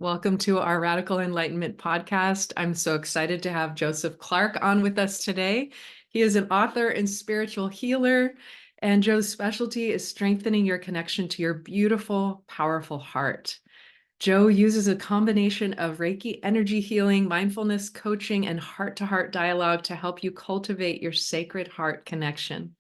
Welcome to our Radical Enlightenment podcast. I'm so excited to have Joseph Clarke on with us today. He is an author and spiritual healer, and Joe's specialty is strengthening your connection to your beautiful, powerful heart. Joe uses a combination of Reiki energy healing, mindfulness coaching, and heart-to-heart dialogue to help you cultivate your sacred heart connection.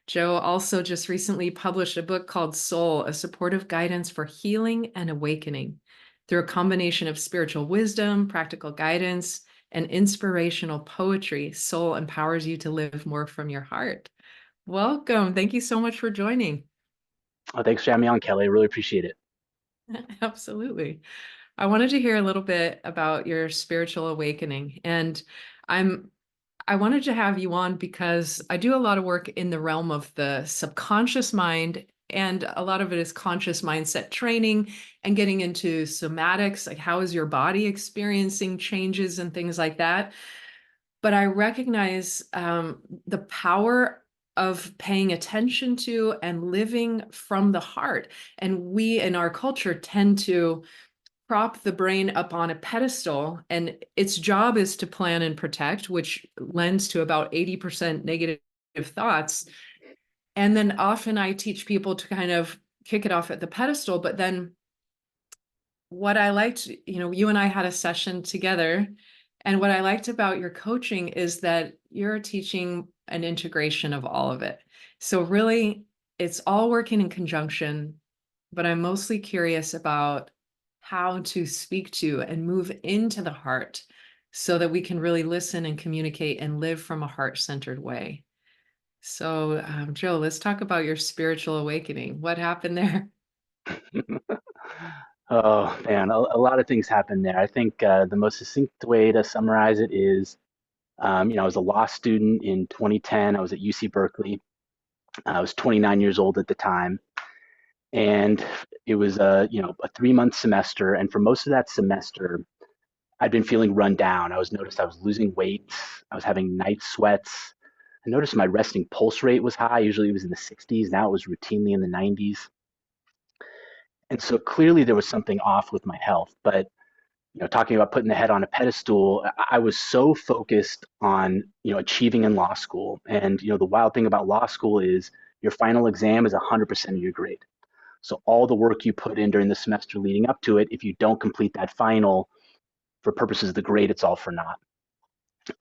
Joe also just recently published a book called Soul, a supportive guidance for healing and awakening. Through a combination of spiritual wisdom, practical guidance, and inspirational poetry, Soul empowers you to live more from your heart. Welcome. Thank you so much for joining. Oh, thanks for having me on, Kelly. I really appreciate it. Absolutely. I wanted to hear a little bit about your spiritual awakening. And I'm I wanted to have you on because I do a lot of work in the realm of the subconscious mind, and a lot of it is conscious mindset training and getting into somatics, like how is your body experiencing changes and things like that. But I recognize the power of paying attention to and living from the heart. And we in our culture tend to prop the brain up on a pedestal, and its job is to plan and protect, which lends to about 80% negative thoughts. And then often I teach people to kind of kick it off at the pedestal. But then what I liked, you and I had a session together, and what I liked about your coaching is that you're teaching an integration of all of it. So really, it's all working in conjunction, but I'm mostly curious about how to speak to and move into the heart so that we can really listen and communicate and live from a heart-centered way. So, Joe, let's talk about your spiritual awakening. What happened there? Oh man, a lot of things happened there. I think the most succinct way to summarize it is, I was a law student in 2010. I was at UC Berkeley. I was 29 years old at the time, and it was a 3 month semester. And for most of that semester, I'd been feeling run down. I was losing weight. I was having night sweats. I noticed my resting pulse rate was high. Usually it was in the 60s. Now it was routinely in the 90s. And so clearly there was something off with my health. But talking about putting the head on a pedestal, I was so focused on achieving in law school. And the wild thing about law school is your final exam is 100% of your grade. So all the work you put in during the semester leading up to it, if you don't complete that final for purposes of the grade, it's all for naught.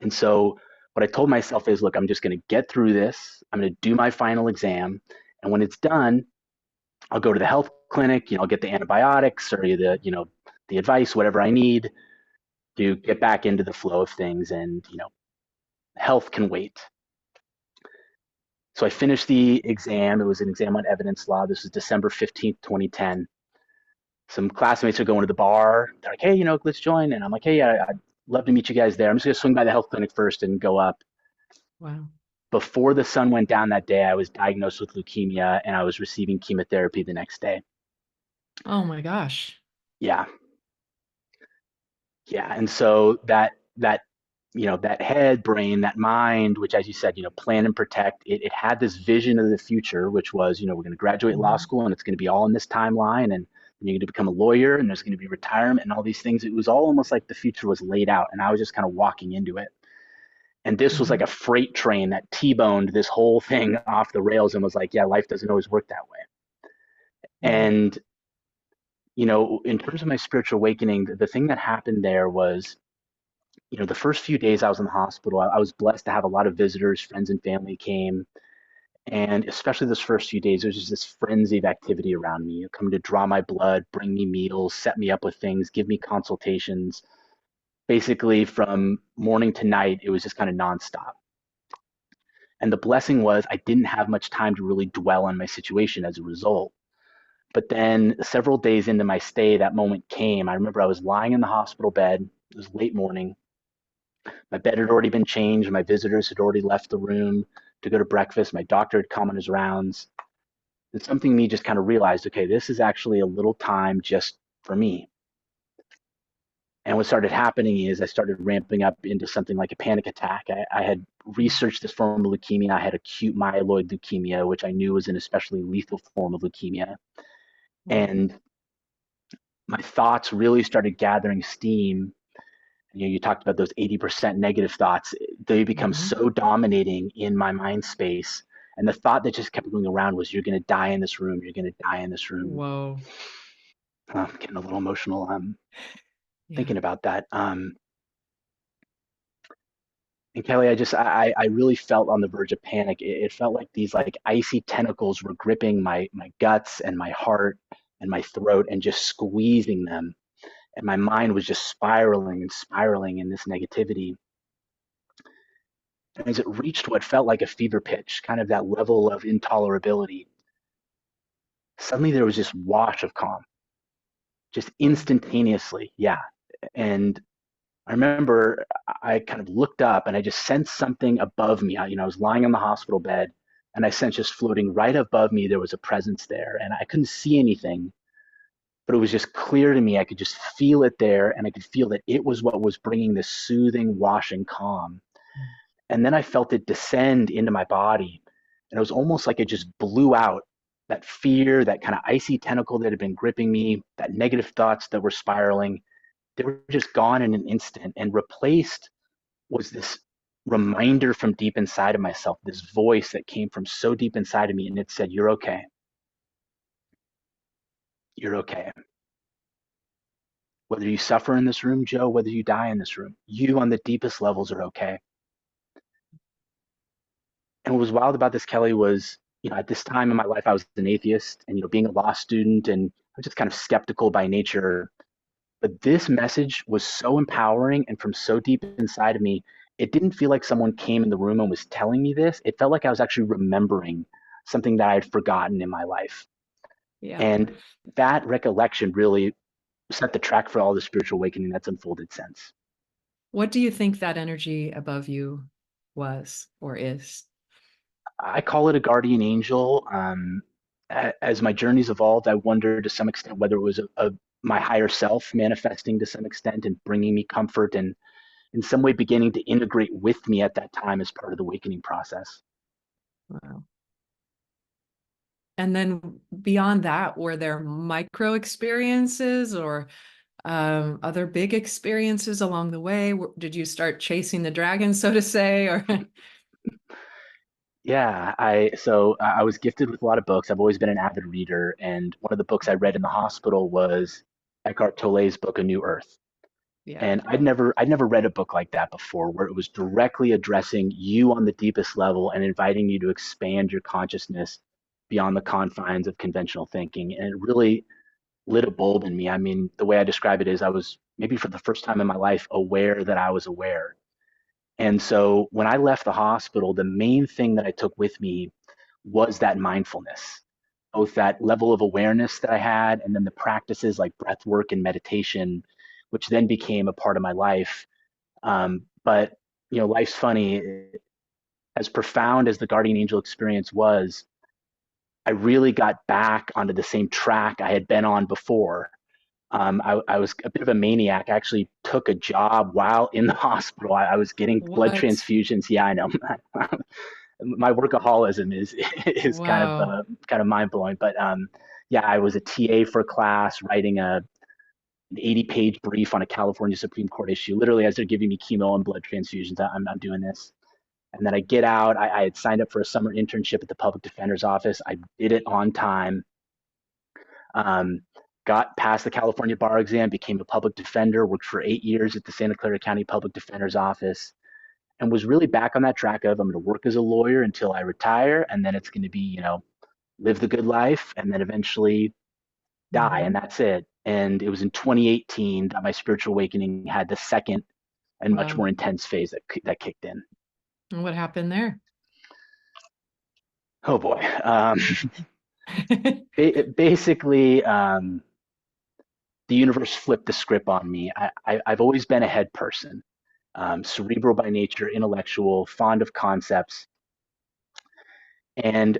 And so what I told myself is, look, I'm just going to get through this. I'm going to do my final exam, and when it's done, I'll go to the health clinic, I'll get the antibiotics or the advice, whatever I need to get back into the flow of things. And, health can wait. So I finished the exam. It was an exam on evidence law. This was December 15th, 2010. Some classmates are going to the bar. They're like, hey, let's join. And I'm like, hey, I'd love to meet you guys there. I'm just going to swing by the health clinic first and go up. Wow. Before the sun went down that day, I was diagnosed with leukemia and I was receiving chemotherapy the next day. Oh my gosh. Yeah. Yeah. And so that head brain, that mind, which, as you said, plan and protect, it had this vision of the future, which was, we're going to graduate law Mhm. school and it's going to be all in this timeline. And you're going to become a lawyer and there's going to be retirement and all these things. It was all almost like the future was laid out. And I was just kind of walking into it. And this was like Mhm. a freight train that T-boned this whole thing off the rails and was like, yeah, life doesn't always work that way. Yeah. And, in terms of my spiritual awakening, the thing that happened there was, the first few days I was in the hospital, I was blessed to have a lot of visitors, friends and family came. And especially those first few days, there was just this frenzy of activity around me, coming to draw my blood, bring me meals, set me up with things, give me consultations. Basically, from morning to night, it was just kind of nonstop. And the blessing was I didn't have much time to really dwell on my situation as a result. But then several days into my stay, that moment came. I remember I was lying in the hospital bed. It was late morning. My bed had already been changed. My visitors had already left the room to go to breakfast. My doctor had come on his rounds. And something in me just kind of realized, okay, this is actually a little time just for me. And what started happening is I started ramping up into something like a panic attack. I had researched this form of leukemia. I had acute myeloid leukemia, which I knew was an especially lethal form of leukemia. Wow. And my thoughts really started gathering steam. You talked about those 80% negative thoughts. They become Mhm. so dominating in my mind space. And the thought that just kept going around was, you're going to die in this room. You're going to die in this room. Whoa. I'm getting a little emotional Yeah. thinking about that. And Kelly, I really felt on the verge of panic. It felt like these like icy tentacles were gripping my guts and my heart and my throat and just squeezing them. And my mind was just spiraling and spiraling in this negativity. And as it reached what felt like a fever pitch, kind of that level of intolerability, suddenly there was this wash of calm, just Wow. instantaneously. Yeah. And I remember I kind of looked up and I just sensed something above me. I was lying on the hospital bed and I sensed just floating right above me, there was a presence there. And I couldn't see anything, but it was just clear to me. I could just feel it there, and I could feel that it was what was bringing this soothing, washing calm. And then I felt it descend into my body. And it was almost like it just blew out that fear, that kind of icy tentacle that had been gripping me, that negative thoughts that were spiraling. They were just gone in an instant, and replaced was this reminder from deep inside of myself, this voice that came from so deep inside of me. And it said, "You're okay. You're okay. Whether you suffer in this room, Joe, whether you die in this room, you on the deepest levels are okay." And what was wild about this, Kelly, was, at this time in my life, I was an atheist and, being a law student, and I was just kind of skeptical by nature. But this message was so empowering and from so deep inside of me, it didn't feel like someone came in the room and was telling me this. It felt like I was actually remembering something that I had forgotten in my life. Yeah. And that recollection really set the track for all the spiritual awakening that's unfolded since. What do you think that energy above you was or is? I call it a guardian angel. As my journeys evolved, I wonder to some extent whether it was my higher self manifesting to some extent and bringing me comfort, and in some way beginning to integrate with me at that time as part of the awakening process. Wow. And then beyond that, were there micro experiences or other big experiences along the way? Did you start chasing the dragon, so to say? Or Yeah, I was gifted with a lot of books. I've always been an avid reader, and one of the books I read in the hospital was Eckhart Tolle's book, A New Earth. yeah. And I'd never read a book like that before, where it was directly addressing you on the deepest level and inviting you to expand your consciousness beyond the confines of conventional thinking. And it really lit a bulb in me. I mean, the way I describe it is, I was maybe for the first time in my life aware that I was aware. And so when I left the hospital, the main thing that I took with me was that mindfulness, both that level of awareness that I had, and then the practices like breath work and meditation, which then became a part of my life. But life's funny. As profound as the guardian angel experience was, I really got back onto the same track I had been on before. I was a bit of a maniac. I actually took a job while in the hospital. I was getting blood What? transfusions. Yeah, I know. My workaholism is Wow. kind of mind blowing. But yeah, I was a TA for a class, writing an 80-page brief on a California Supreme Court issue. Literally, as they're giving me chemo and blood transfusions, I'm doing this. And then I get out. I had signed up for a summer internship at the public defender's office. I did it on time. Um, got past the California bar exam, became a public defender, worked for 8 years at the Santa Clara County Public Defender's Office, and was really back on that track of, I'm going to work as a lawyer until I retire, and then it's going to be, live the good life, and then eventually die, and Hmm. that's it. And it was in 2018 that my spiritual awakening had the second and much Wow. more intense phase that kicked in. And what happened there? Oh boy. Basically, the universe flipped the script on me. I've always been a head person, cerebral by nature, intellectual, fond of concepts. And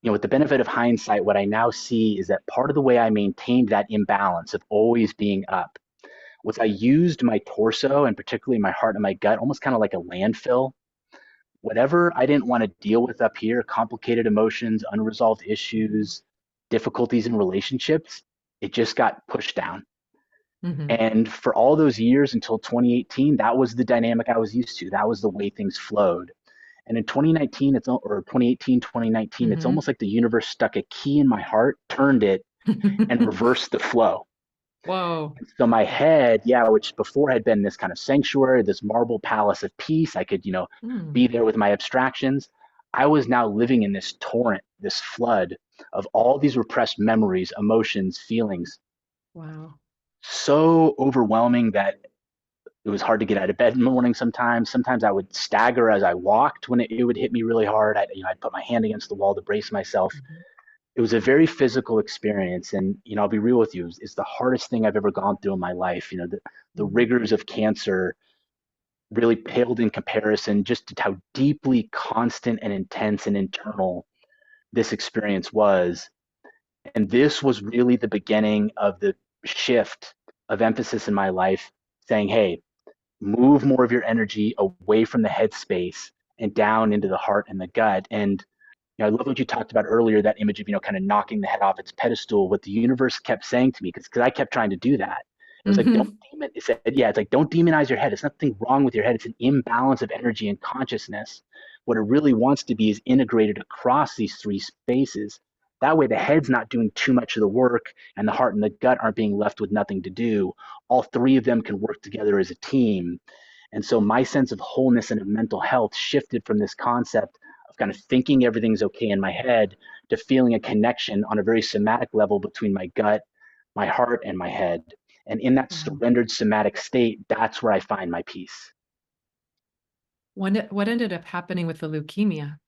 with the benefit of hindsight, what I now see is that part of the way I maintained that imbalance of always being up was I used my torso, and particularly my heart and my gut, almost kind of like a landfill. Whatever I didn't want to deal with up here, complicated emotions, unresolved issues, difficulties in relationships, It just got pushed down. Hmm. And for all those years until 2018, that was the dynamic I was used to. That was the way things flowed. And in 2019, or 2018, 2019, it's Hmm. almost like the universe stuck a key in my heart, turned it, and reversed the flow. Whoa. So my head, yeah, which before had been this kind of sanctuary, this marble palace of peace, I could, be Mm. there with my abstractions. I was now living in this torrent, this flood of all these repressed memories, emotions, feelings, Wow. so overwhelming that it was hard to get out of bed in the morning sometimes. Sometimes I would stagger as I walked when it would hit me really hard. I'd put my hand against the wall to brace myself. Mhm. It was a very physical experience. And, I'll be real with you, it's the hardest thing I've ever gone through in my life. The Mhm. rigors of cancer really paled in comparison just to how deeply constant and intense and internal this experience was. And this was really the beginning of the shift of emphasis in my life, saying, hey, move more of your energy away from the headspace and down into the heart and the gut. And I love what you talked about earlier, that image of, kind of knocking the head off its pedestal. What the universe kept saying to me, because I kept trying to do that. It was like, don't Mhm. demon. It said, yeah, it's like, don't demonize your head. It's nothing wrong with your head. It's an imbalance of energy and consciousness. What it really wants to be is integrated across these three spaces. That way, the head's not doing too much of the work, and the heart and the gut aren't being left with nothing to do. All three of them can work together as a team. And so my sense of wholeness and of mental health shifted from this concept of kind of thinking everything's okay in my head to feeling a connection on a very somatic level between my gut, my heart, and my head. And in that Wow. surrendered somatic state, that's where I find my peace. What ended up happening with the leukemia?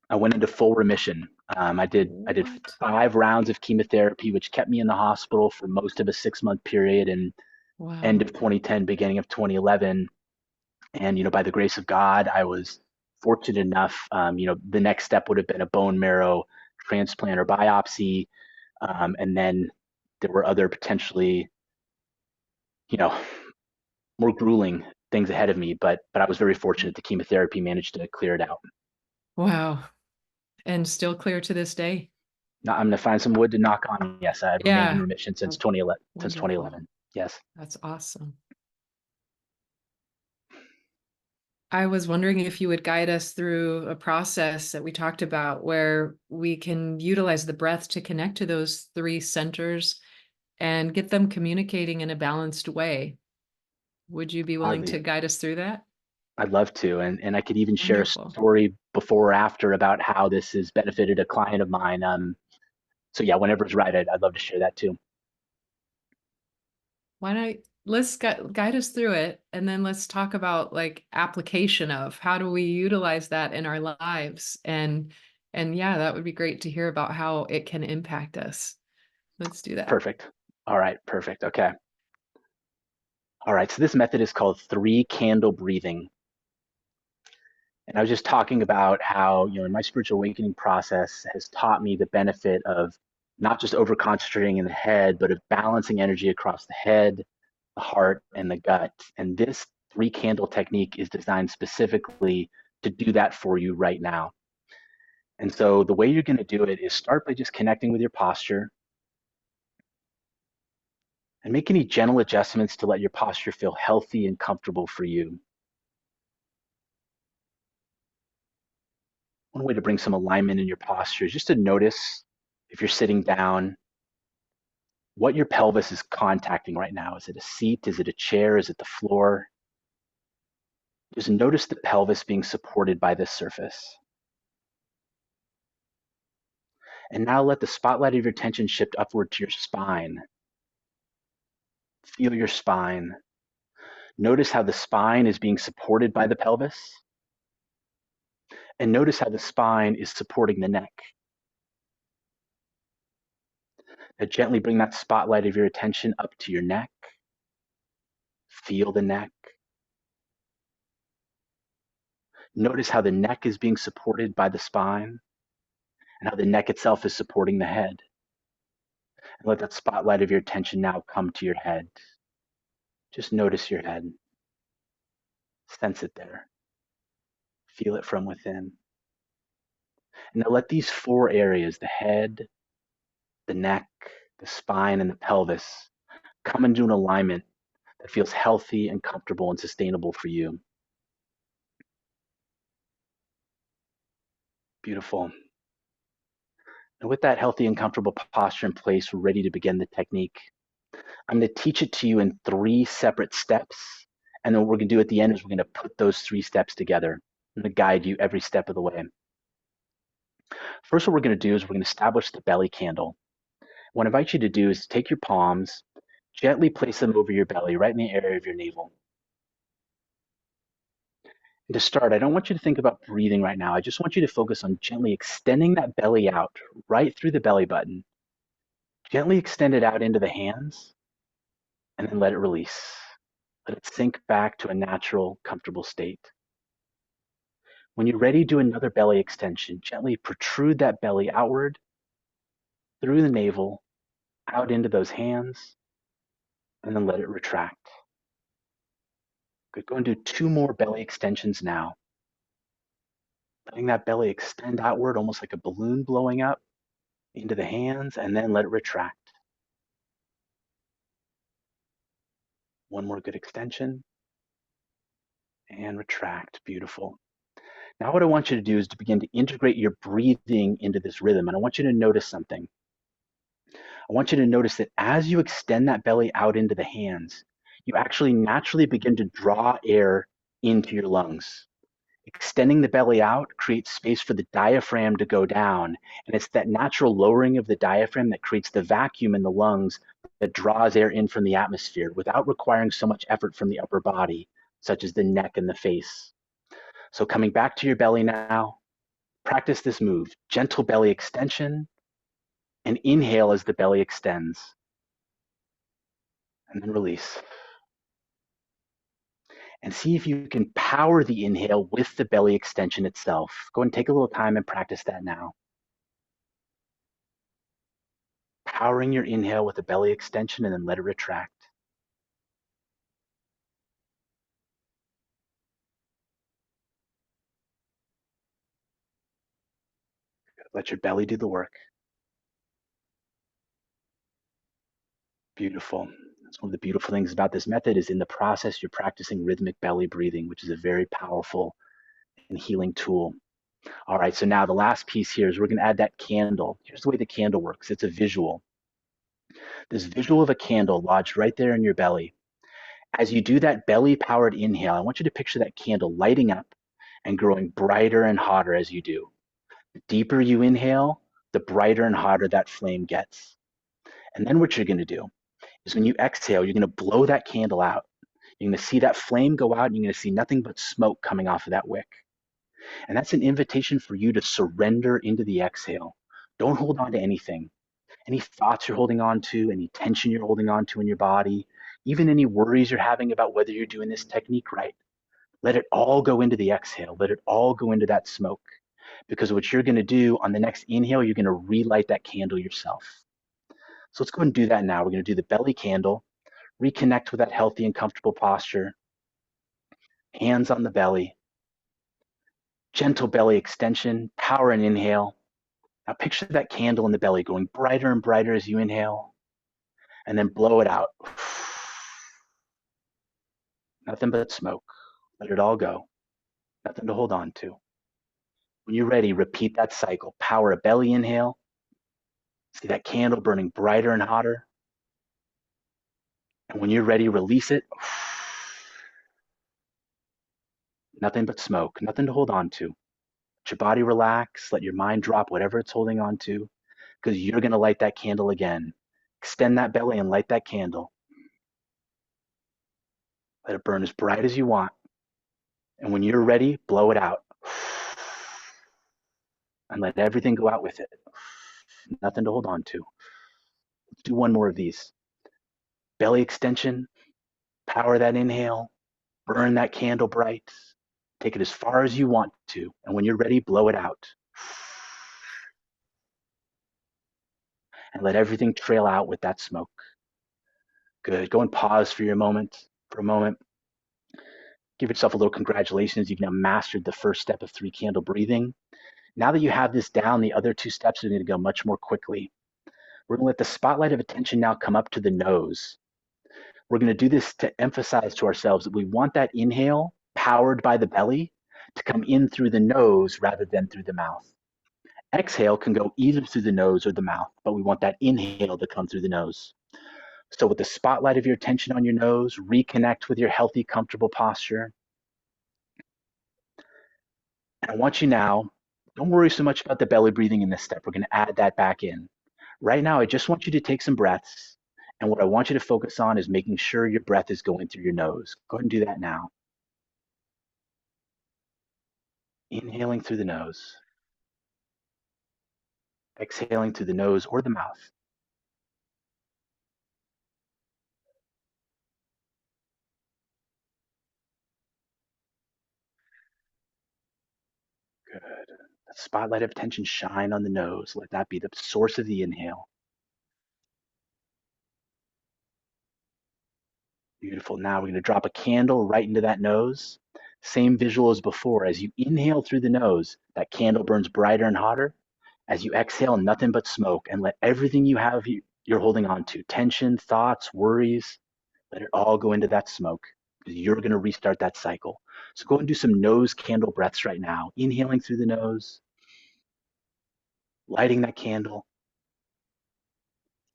I went into full remission. I did What? 5 rounds of chemotherapy, which kept me in the hospital for most of a 6 month period. And end Wow. of 2010, beginning of 2011, and by the grace of God, I was fortunate enough. The next step would have been a bone marrow transplant or biopsy, and then there were other potentially, you know, more grueling things ahead of me. But I was very fortunate. The chemotherapy managed to clear it out. Wow. And still clear to this day? Now I'm going to find some wood to knock on. Yes, I've remained in Yeah. remission since Oh, 2011. Since wonderful. 2011. Yes, That's awesome. I was wondering if you would guide us through a process that we talked about where we can utilize the breath to connect to those three centers and get them communicating in a balanced way. Would you be willing to guide us through that? I'd love to, and I could even share a Wonderful. story before or after about how this has benefited a client of mine. So yeah, whenever it's right, I'd love to share that too. Why not let's guide us through it and then let's talk about like application of how do we utilize that in our lives and yeah, that would be great to hear about how it can impact us. Let's do that. Perfect. All right, perfect. Okay. All right. So this method is called 3 candle breathing. And I was just talking about how, in my spiritual awakening process has taught me the benefit of not just over concentrating in the head, but of balancing energy across the head, the heart, and the gut. And this 3 candle technique is designed specifically to do that for you right now. And so the way you're going to do it is start by just connecting with your posture and make any gentle adjustments to let your posture feel healthy and comfortable for you. One way to bring some alignment in your posture is just to notice, if you're sitting down, what your pelvis is contacting right now. Is it a seat? Is it a chair? Is it the floor? Just notice the pelvis being supported by this surface. And now let the spotlight of your attention shift upward to your spine. Feel your spine. Notice how the spine is being supported by the pelvis. And notice how the spine is supporting the neck. Now gently bring that spotlight of your attention up to your neck. Feel the neck. Notice how the neck is being supported by the spine and how the neck itself is supporting the head. And let that spotlight of your attention now come to your head. Just notice your head. Sense it there. Feel it from within. And now let these 4 areas, the head, the neck, the spine, and the pelvis come into an alignment that feels healthy and comfortable and sustainable for you. Beautiful. And with that healthy and comfortable posture in place, we're ready to begin the technique. I'm going to teach it to you in 3 separate steps. And then what we're going to do at the end is we're going to put those 3 steps together. I'm going to guide you every step of the way. First, what we're going to do is we're going to establish the belly candle. What I invite you to do is take your palms, gently place them over your belly, right in the area of your navel. And to start, I don't want you to think about breathing right now. I just want you to focus on gently extending that belly out right through the belly button. Gently extend it out into the hands and then let it release. Let it sink back to a natural, comfortable state. When you're ready, do another belly extension. Gently protrude that belly outward through the navel, out into those hands, and then let it retract. Good. Go and do 2 more belly extensions now. Letting that belly extend outward, almost like a balloon blowing up into the hands, and then let it retract. 1 more good extension and retract. Beautiful. Now what I want you to do is to begin to integrate your breathing into this rhythm. And I want you to notice something. I want you to notice that as you extend that belly out into the hands, you actually naturally begin to draw air into your lungs. Extending the belly out creates space for the diaphragm to go down. And it's that natural lowering of the diaphragm that creates the vacuum in the lungs that draws air in from the atmosphere without requiring so much effort from the upper body, such as the neck and the face. So coming back to your belly now, practice this move. Gentle belly extension and inhale as the belly extends. And then release. And see if you can power the inhale with the belly extension itself. Go and take a little time and practice that now. Powering your inhale with a belly extension and then let it retract. Let your belly do the work. Beautiful. That's one of the beautiful things about this method is in the process, you're practicing rhythmic belly breathing, which is a very powerful and healing tool. All right, so now the last piece here is we're going to add that candle. Here's the way the candle works. It's a visual. This visual of a candle lodged right there in your belly. As you do that belly-powered inhale, I want you to picture that candle lighting up and growing brighter and hotter as you do. The deeper you inhale, the brighter and hotter that flame gets. And then what you're going to do is when you exhale, you're going to blow that candle out. You're going to see that flame go out and you're going to see nothing but smoke coming off of that wick. And that's an invitation for you to surrender into the exhale. Don't hold on to anything. Any thoughts you're holding on to, any tension you're holding on to in your body, even any worries you're having about whether you're doing this technique right. Let it all go into the exhale. Let it all go into that smoke. Because what you're going to do on the next inhale, you're going to relight that candle yourself. So let's go and do that now. We're going to do the belly candle, reconnect with that healthy and comfortable posture, hands on the belly, gentle belly extension, power and inhale. Now picture that candle in the belly going brighter and brighter as you inhale, and then blow it out. Nothing but smoke. Let it all go. Nothing to hold on to. When you're ready, repeat that cycle. Power a belly inhale. See that candle burning brighter and hotter. And when you're ready, release it. Nothing but smoke. Nothing to hold on to. Let your body relax. Let your mind drop whatever it's holding on to, because you're going to light that candle again. Extend that belly and light that candle. Let it burn as bright as you want. And when you're ready, blow it out. And let everything go out with it. Nothing to hold on to. Let's do 1 more of these. Belly extension, power that inhale, burn that candle bright. Take it as far as you want to. And when you're ready, blow it out. And let everything trail out with that smoke. Good. Go and pause for a moment. Give yourself a little congratulations. You've now mastered the first step of 3 candle breathing. Now that you have this down, the other 2 steps are going to go much more quickly. We're going to let the spotlight of attention now come up to the nose. We're going to do this to emphasize to ourselves that we want that inhale powered by the belly to come in through the nose rather than through the mouth. Exhale can go either through the nose or the mouth, but we want that inhale to come through the nose. So with the spotlight of your attention on your nose, reconnect with your healthy, comfortable posture. And I want you now, don't worry so much about the belly breathing in this step. We're going to add that back in. Right now, I just want you to take some breaths. And what I want you to focus on is making sure your breath is going through your nose. Go ahead and do that now. Inhaling through the nose, exhaling through the nose or the mouth. Good. The spotlight of attention shine on the nose. Let that be the source of the inhale. Beautiful. Now we're going to drop a candle right into that nose. Same visual as before. As you inhale through the nose, that candle burns brighter and hotter. As you exhale, nothing but smoke, and let everything you have you're holding on to, tension, thoughts, worries, let it all go into that smoke because you're going to restart that cycle. So go and do some nose candle breaths right now. Inhaling through the nose, lighting that candle,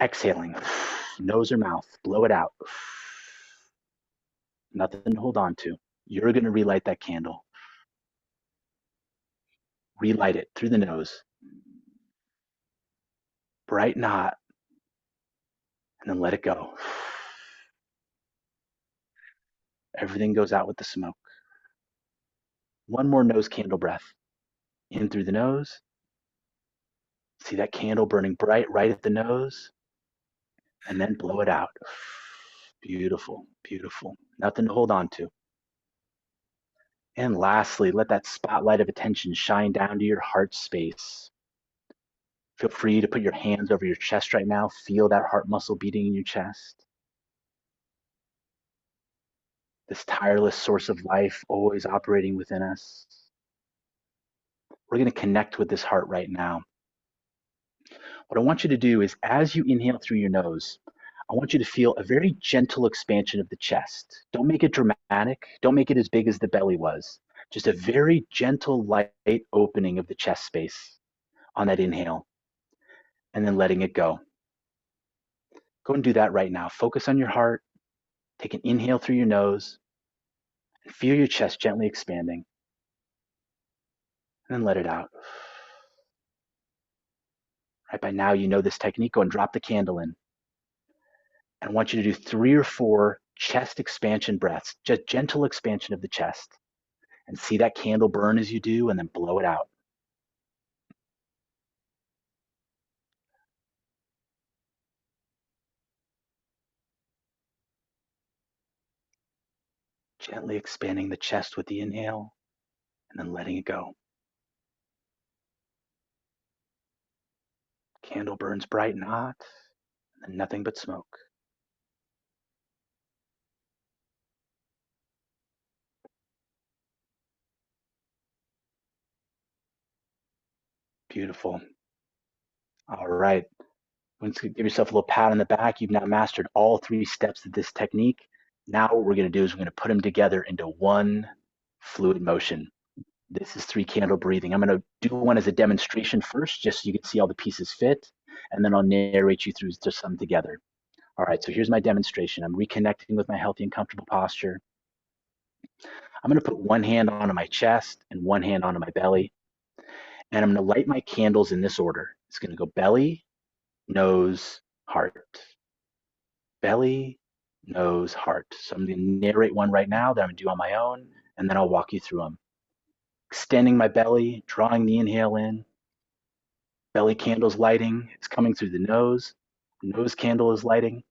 exhaling, nose or mouth, blow it out. Nothing to hold on to. You're going to relight that candle. Relight it through the nose, bright and hot, and then let it go. Everything goes out with the smoke. One more nose candle breath. In through the nose. See that candle burning bright right at the nose, and then blow it out. Beautiful, beautiful. Nothing to hold on to. And lastly, let that spotlight of attention shine down to your heart space. Feel free to put your hands over your chest right now. Feel that heart muscle beating in your chest. This tireless source of life always operating within us. We're going to connect with this heart right now. What I want you to do is as you inhale through your nose, I want you to feel a very gentle expansion of the chest. Don't make it dramatic. Don't make it as big as the belly was. Just a very gentle, light opening of the chest space on that inhale, and then letting it go. Go and do that right now. Focus on your heart. Take an inhale through your nose, and feel your chest gently expanding, and then let it out. Right by now, you know this technique. Go and drop the candle in. And I want you to do 3 or 4 chest expansion breaths, just gentle expansion of the chest. And see that candle burn as you do, and then blow it out. Gently expanding the chest with the inhale, and then letting it go. Candle burns bright and hot, and then nothing but smoke. Beautiful. All right. Once you give yourself a little pat on the back, you've now mastered all 3 steps of this technique. Now what we're going to do is we're going to put them together into one fluid motion. This is 3 candle breathing. I'm going to do one as a demonstration first, just so you can see all the pieces fit, and then I'll narrate you through some together. All right, so here's my demonstration. I'm reconnecting with my healthy and comfortable posture. I'm going to put one hand onto my chest and one hand onto my belly, and I'm going to light my candles in this order. It's going to go belly, nose, heart. Belly, nose, heart. So I'm going to narrate one right now that I'm going to do on my own, and then I'll walk you through them. Extending my belly, drawing the inhale in. Belly candle's lighting. It's coming through the nose. Nose candle is lighting.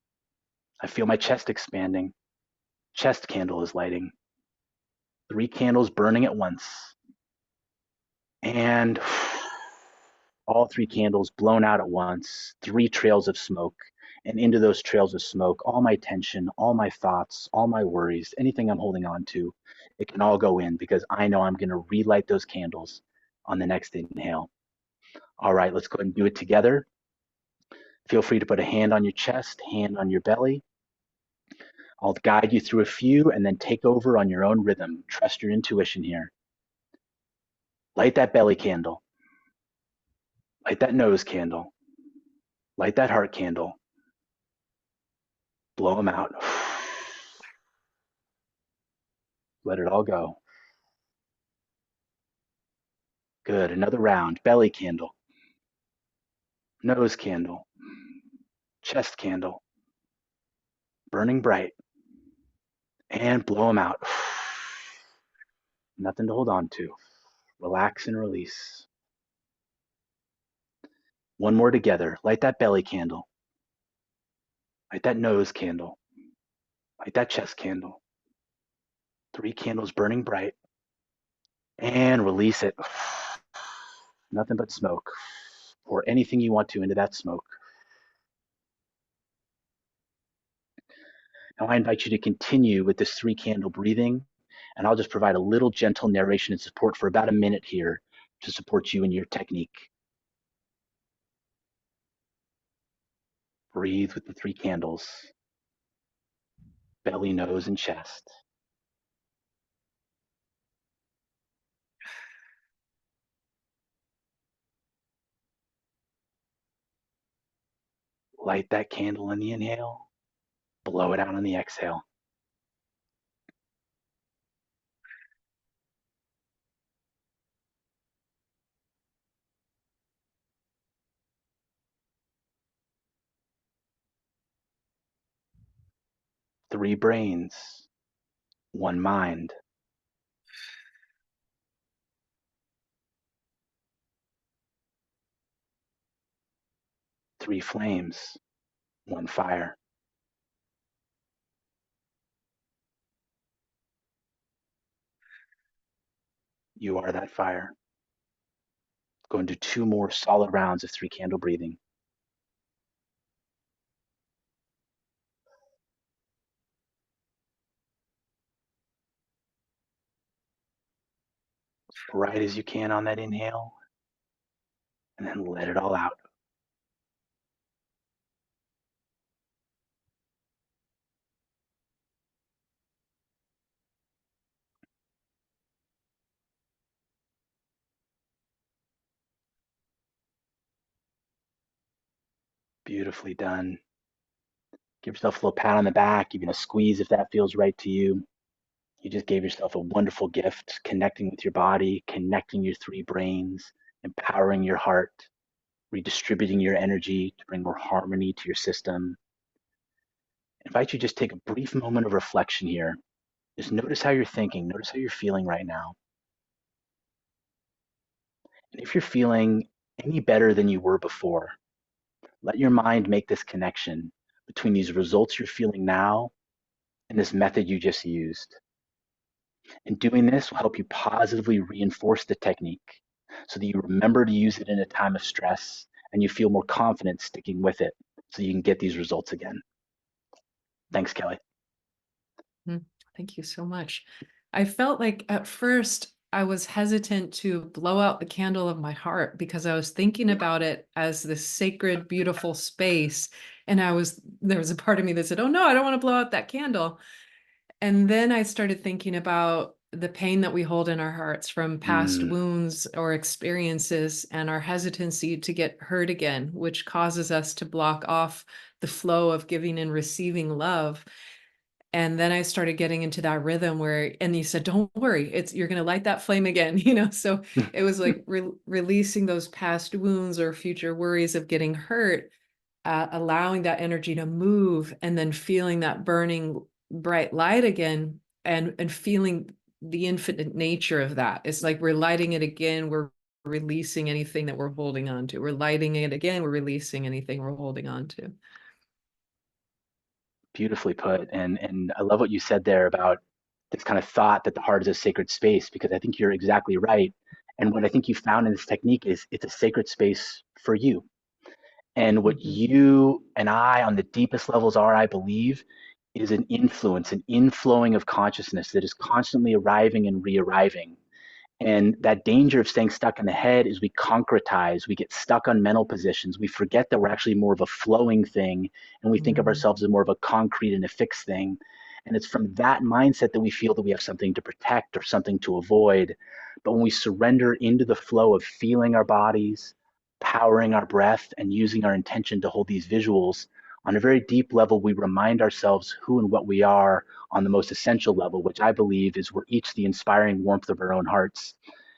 I feel my chest expanding. Chest candle is lighting. 3 candles burning at once. And all 3 candles blown out at once, 3 trails of smoke. And into those trails of smoke, all my tension, all my thoughts, all my worries, anything I'm holding on to, it can all go in because I know I'm going to relight those candles on the next inhale. All right, let's go ahead and do it together. Feel free to put a hand on your chest, hand on your belly. I'll guide you through a few and then take over on your own rhythm. Trust your intuition here. Light that belly candle. Light that nose candle. Light that heart candle. Blow them out. Let it all go. Good. Another round. Belly candle. Nose candle. Chest candle. Burning bright. And blow them out. Nothing to hold on to. Relax and release. One more together. Light that belly candle. Light that nose candle. Light that chest candle. 3 candles burning bright. And release it. Nothing but smoke. Pour anything you want to into that smoke. Now I invite you to continue with this 3 candle breathing, and I'll just provide a little gentle narration and support for about a minute here to support you in your technique. Breathe with the 3 candles, belly, nose, and chest. Light that candle on the inhale, blow it out on the exhale. Three brains, one mind. Three flames, one fire. You are that fire. Go into 2 more solid rounds of 3 candle breathing. Bright as you can on that inhale, and then let it all out. Beautifully done. Give yourself a little pat on the back, even a squeeze if that feels right to you. You just gave yourself a wonderful gift, connecting with your body, connecting your 3 brains, empowering your heart, redistributing your energy to bring more harmony to your system. I invite you to just take a brief moment of reflection here. Just notice how you're thinking, notice how you're feeling right now. And if you're feeling any better than you were before, let your mind make this connection between these results you're feeling now and this method you just used. And doing this will help you positively reinforce the technique so that you remember to use it in a time of stress and you feel more confident sticking with it so you can get these results again. Thanks, Kelly. Thank you so much. I felt like at first I was hesitant to blow out the candle of my heart because I was thinking about it as this sacred, beautiful space. And there was a part of me that said, oh no, I don't want to blow out that candle. And then I started thinking about the pain that we hold in our hearts from past Mm, wounds or experiences and our hesitancy to get hurt again, which causes us to block off the flow of giving and receiving love. And then I started getting into that rhythm where, and you said, don't worry, you're going to light that flame again, So it was like releasing those past wounds or future worries of getting hurt, allowing that energy to move and then feeling that burning bright light again and feeling the infinite nature of that. It's like we're lighting it again. We're releasing anything that we're holding on to. We're lighting it again. We're releasing anything we're holding on to. beautifully put. And I love what you said there about this kind of thought that the heart is a sacred space, because I think you're exactly right. And what I think you found in this technique is it's a sacred space for you. And what Mhm. you and I, on the deepest levels, are, I believe, is an influence, an inflowing of consciousness that is constantly arriving and re arriving. And that danger of staying stuck in the head is we concretize, we get stuck on mental positions. We forget that we're actually more of a flowing thing, and we think of Mm, ourselves as more of a concrete and a fixed thing. And it's from that mindset that we feel that we have something to protect or something to avoid. But when we surrender into the flow of feeling our bodies, powering our breath, and using our intention to hold these visuals, on a very deep level, we remind ourselves who and what we are on the most essential level, which I believe is we're each the inspiring warmth of our own hearts.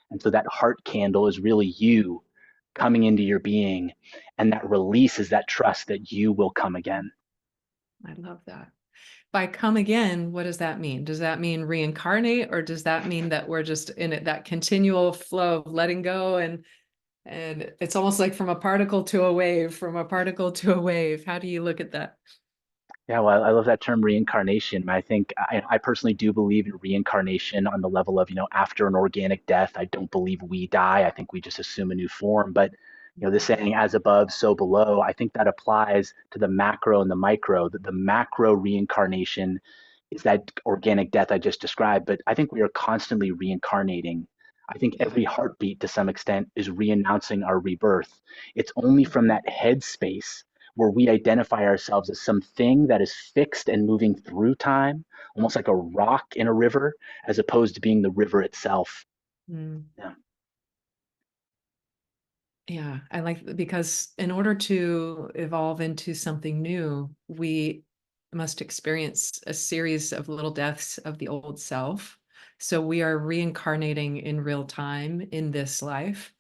And so that heart candle is really you coming into your being. And that release is that trust that you will come again. I love that. By come again, what does that mean? Does that mean reincarnate, or does that mean that we're just in it, that continual flow of letting go, and it's almost like from a particle to a wave, from a particle to a wave? How do you look at that? Yeah, well, I love that term reincarnation. I think I personally do believe in reincarnation on the level of, after an organic death. I don't believe we die. I think we just assume a new form. But, the saying as above, so below, I think that applies to the macro and the micro. The macro reincarnation is that organic death I just described. But I think we are constantly reincarnating. I think Yeah. every heartbeat to some extent is re-announcing our rebirth. It's only from that headspace where we identify ourselves as something that is fixed and moving through time, almost like a rock in a river, as opposed to being the river itself. Mm. Yeah. Yeah, I like because in order to evolve into something new, we must experience a series of little deaths of the old self. So we are reincarnating in real time in this life.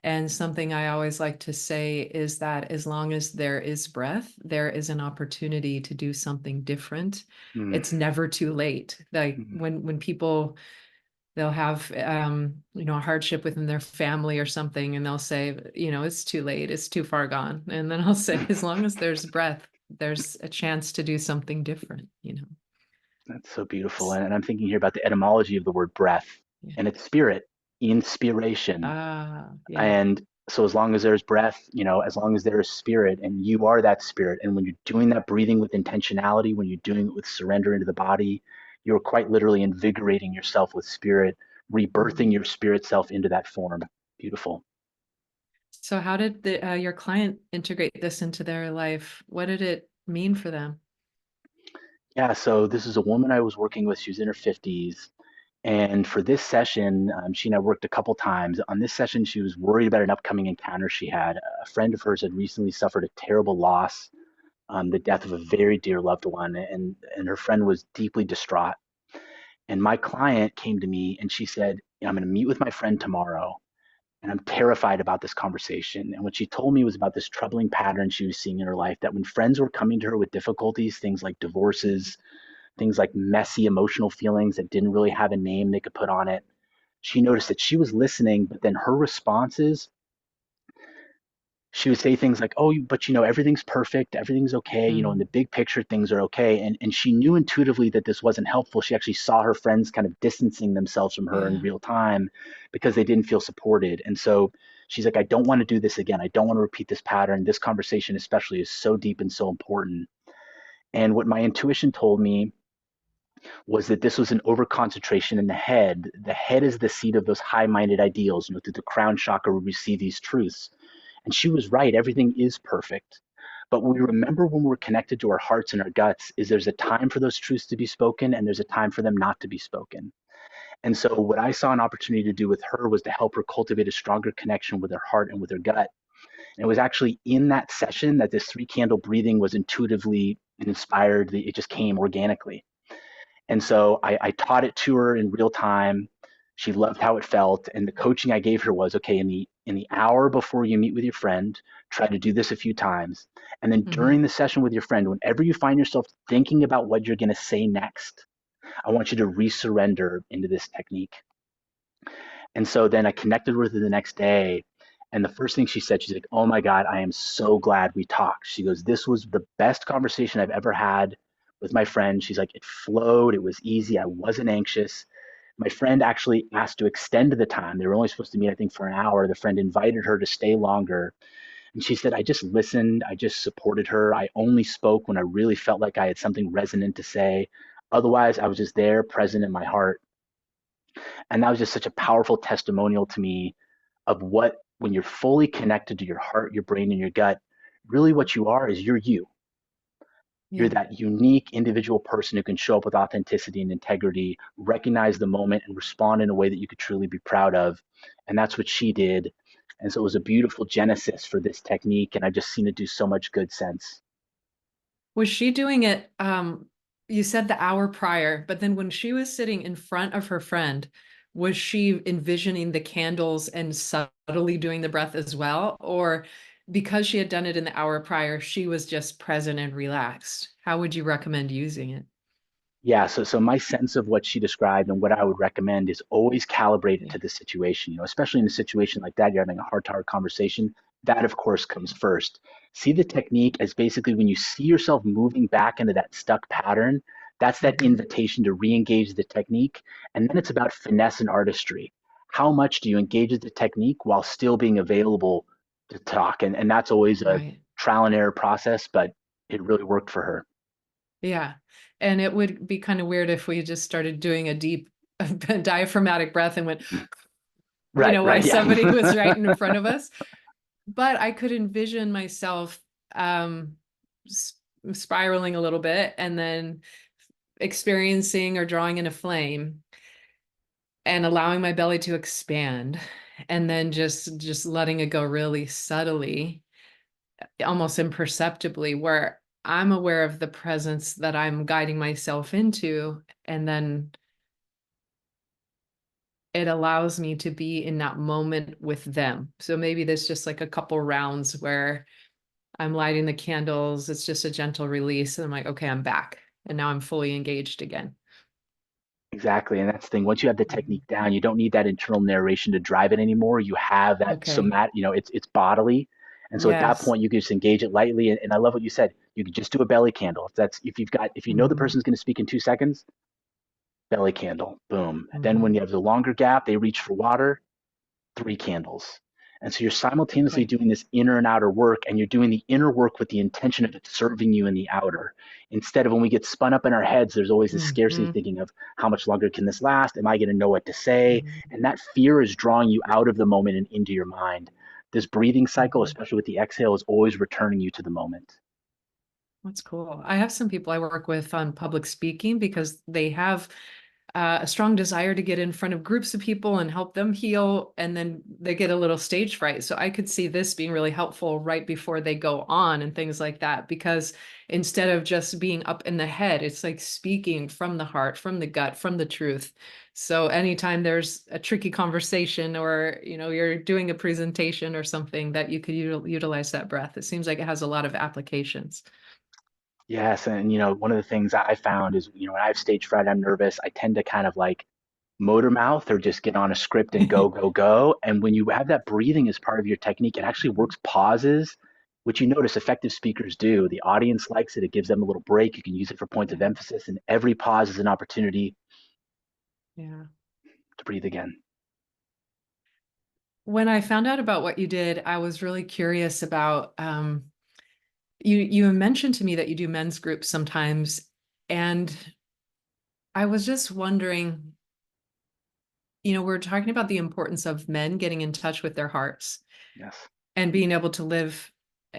And something I always like to say is that as long as there is breath, there is an opportunity to do something different. Mm, It's never too late. Like mm, when people they'll have a hardship within their family or something, and they'll say, it's too late, it's too far gone. And then I'll say, as long as there's breath, there's a chance to do something different. that's so beautiful. And I'm thinking here about the etymology of the word breath, Yeah. and it's spirit, inspiration. Ah, yeah. And so as long as there's breath, as long as there is spirit and you are that spirit, and when you're doing that breathing with intentionality, when you're doing it with surrender into the body, you're quite literally invigorating yourself with spirit, rebirthing Mm. your spirit self into that form. Beautiful. So how did your client integrate this into their life? What did it mean for them? Yeah, so this is a woman I was working with. She was in her 50s. And for this session, she and I worked a couple times. On this session, she was worried about an upcoming encounter she had. A friend of hers had recently suffered a terrible loss, the death of a very dear loved one, and her friend was deeply distraught. And my client came to me and she said, I'm going to meet with my friend tomorrow, and I'm terrified about this conversation. And what she told me was about this troubling pattern she was seeing in her life, that when friends were coming to her with difficulties, things like divorces, things like messy emotional feelings that didn't really have a name they could put on it, she noticed that she was listening, but then her responses, she would say things like, "Oh, but everything's perfect, everything's okay. In the Mm, big picture, things are okay." And she knew intuitively that this wasn't helpful. She actually saw her friends kind of distancing themselves from her in yeah. real time because they didn't feel supported. And so she's like, "I don't want to do this again. I don't want to repeat this pattern. This conversation, especially, is so deep and so important." And what my intuition told me was that this was an overconcentration in the head. The head is the seat of those high-minded ideals. Through the crown chakra, we receive these truths. And she was right. Everything is perfect. But we remember when we're connected to our hearts and our guts is there's a time for those truths to be spoken and there's a time for them not to be spoken. And so what I saw an opportunity to do with her was to help her cultivate a stronger connection with her heart and with her gut. And it was actually in that session that this 3 candle breathing was intuitively inspired. It just came organically. And so I taught it to her in real time. She loved how it felt. And the coaching I gave her was, okay, in the hour before you meet with your friend, try to do this a few times. And then Mhm. during the session with your friend, whenever you find yourself thinking about what you're going to say next, I want you to resurrender into this technique. And so then I connected with her the next day. And the first thing she said, she's like, "Oh my God, I am so glad we talked." She goes, "This was the best conversation I've ever had with my friend." She's like, "It flowed. It was easy. I wasn't anxious." My friend actually asked to extend the time. They were only supposed to meet, I think, for an hour. The friend invited her to stay longer. And she said, "I just listened. I just supported her. I only spoke when I really felt like I had something resonant to say. Otherwise, I was just there, present in my heart." And that was just such a powerful testimonial to me of what, when you're fully connected to your heart, your brain, and your gut, really what you are is you're you. You're Yeah. that unique individual person who can show up with authenticity and integrity, recognize the moment, and respond in a way that you could truly be proud of. And that's what she did. And so it was a beautiful genesis for this technique. And I've just seen it do so much good since. Was she doing it, you said the hour prior, but then when she was sitting in front of her friend, was she envisioning the candles and subtly doing the breath as well? Or because she had done it in the hour prior, she was just present and relaxed? How would you recommend using it? Yeah, so my sense of what she described and what I would recommend is always calibrate it Yeah. to the situation. Especially in a situation like that, you're having a heart-to-heart conversation. That, of course, comes first. See the technique as basically when you see yourself moving back into that stuck pattern, that's that Mhm. invitation to re-engage the technique. And then it's about finesse and artistry. How much do you engage with the technique while still being available to talk? And that's always a Right. trial and error process, but it really worked for her. Yeah. And it would be kind of weird if we just started doing a deep diaphragmatic breath and went, Right, while right, somebody was right yeah. in front of us. But I could envision myself um, spiraling a little bit and then experiencing or drawing in a flame and allowing my belly to expand and then just letting it go really subtly, almost imperceptibly, where I'm aware of the presence that I'm guiding myself into, and then it allows me to be in that moment with them. So maybe there's just like a couple rounds where I'm lighting the candles. It's just a gentle release. And I'm like, okay, I'm back. And now I'm fully engaged again. Exactly. And that's the thing. Once you have the Mhm. technique down, you don't need that internal narration to drive it anymore. You have that Okay. it's bodily. And so at that Yes. point you can just engage it lightly. And I love what you said. You could just do a belly candle. If you know the Hmm. person's going to speak in 2 seconds, belly candle, boom. And then when Hmm. you have the longer gap, they reach for water, 3 candles. And so you're simultaneously Okay. doing this inner and outer work, and you're doing the inner work with the intention of it serving you in the outer. Instead of when we get spun up in our heads, there's always this scarcity Hmm. thinking of how much longer can this last? Am I going to know what to say? Hmm. And that fear is drawing you out of the moment and into your mind. This breathing cycle, Hmm. especially with the exhale, is always returning you to the moment. That's cool. I have some people I work with on public speaking because they have a strong desire to get in front of groups of people and help them heal. And then they get a little stage fright. So I could see this being really helpful right before they go on and things like that, because instead of just being up in the head, it's like speaking from the heart, from the gut, from the truth. So anytime there's a tricky conversation or, you're doing a presentation or something that you could utilize that breath, it seems like it has a lot of applications. Yes, and one of the things I found is, when I have stage fright, I'm nervous. I tend to kind of like motor mouth or just get on a script and go, go, go. And when you have that breathing as part of your technique, it actually works pauses, which you notice effective speakers do. The audience likes it. It gives them a little break. You can use it for points of Yeah. emphasis, and every pause is an opportunity Yeah. to breathe again. When I found out about what you did, I was really curious about you mentioned to me that you do men's groups sometimes, and I was just wondering, we're talking about the importance of men getting in touch with their hearts Yes. and being able to live